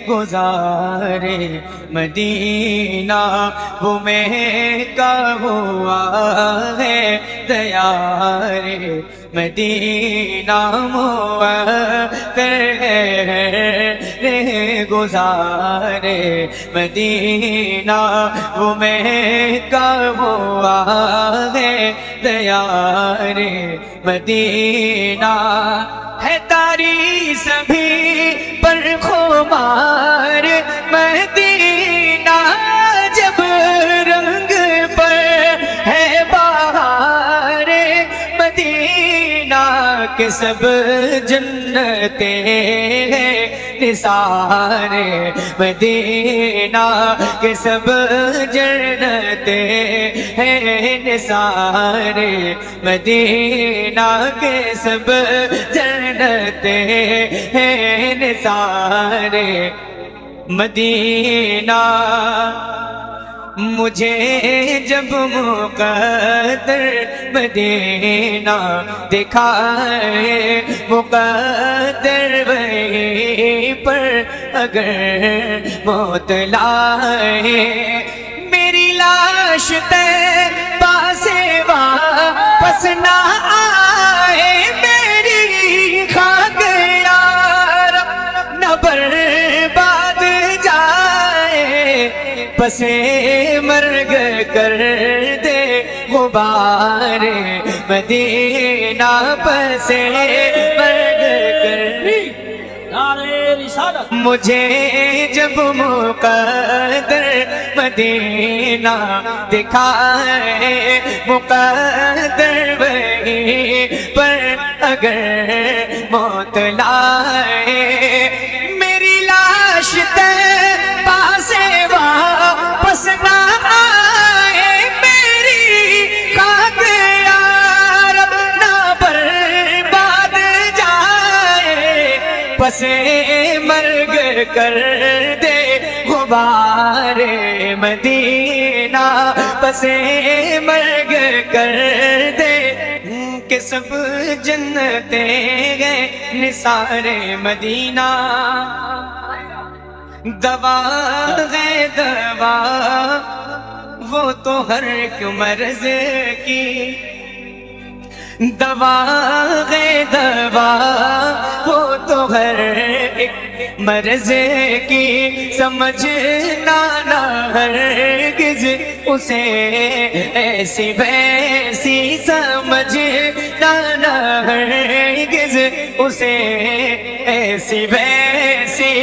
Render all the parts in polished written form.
گزارے مدینہ وہ میں کا ہوا ہے دیار مدینہ رے گزارے مدینہ وہ میں کا ہوا ہے دیار مدینہ ہے تاری سبھی پر خمار مدینہ جب رنگ پر ہے بہار مدینہ کے سب جنتیں ہیں نثار مدینہ کے سب جنتیں ہیں نثار مدینہ کے سب جنتیں ہیں نثار مدینہ مجھے جب مقدر مدینہ دکھائے مقدر وہیں پر اگر موت لائے میری لاش طیبہ سے واپس نہ آئے میری خاک یار نہ برباد جائے پسے مرگ کر دے غبار مدینہ پسے مرگ کر مجھے جب مقدر مدینہ دکھائے مقدر وہیں پر اگر موت لائے میری لاش طیبہ سے واپس نہ آئے میری خاک یار نہ برباد جائے پسے مرگ کر دے غبار مدینہ پسے مرگ کر دے کہ سب جنتیں گئے نثار مدینہ دوا ہے دوا وہ تو ہر ایک مرض کی دوا ہے دوا وہ تو ہر ایک مرض کی سمجھنا نہ ہرگز اسے ایسی ویسی سمجھنا نہ ہرگز اسے ایسی ویسی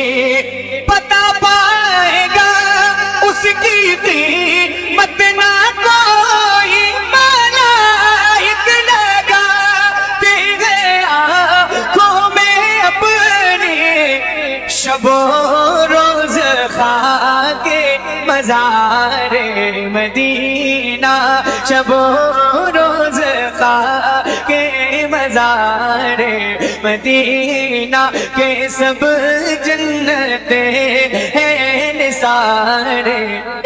پتا پائے گا اس کی قیمت نہ کوئی ملائک لگا دے گیا آنکھوں میں اپنے شب و روز خاک مزار مدینہ شب و روز خاک مزار مدینہ کے سب جنتیں ہیں نثار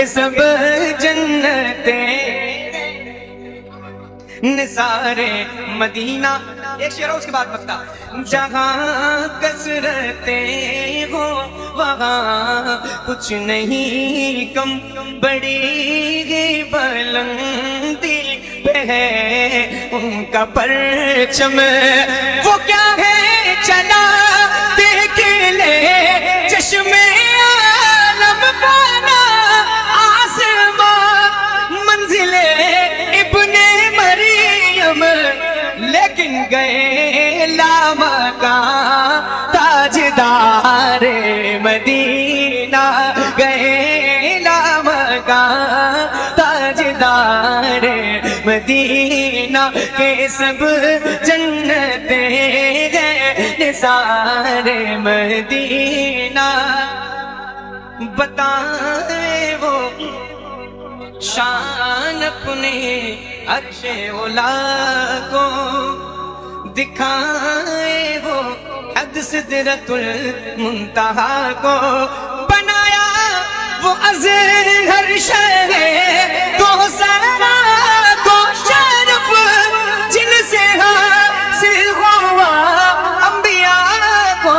سب جنتیں نثار مدینہ ایک شعر اس کے بعد بکتا جہاں کثرتیں ہو وہاں کچھ نہیں کم بڑی ہی بلندی پہ ہے ان کا پرچم وہ کیا ہے چلا دیکھ لے چشم عالم پانا آسمان منزل ابن مریم لیکن گئے لامکان تاجدار مدینہ گئے لامکان تاجدار مدینہ کے سب جنتیں ہیں نثار مدینہ بتائے وہ شان اپنے عرش اولا کو دکھائے وہ حد سدرۃ المنتہا کو بنایا وہ اظہر شہر کو سرا کو شرف جن سے حاصل ہوا انبیاء کو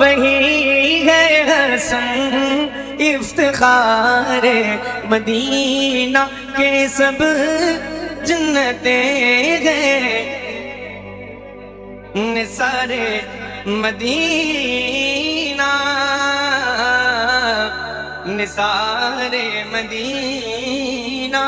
وہی ہے رسم افتخار مدینہ کے سب جنتیں ہیں، نثار مدینہ، نثار مدینہ۔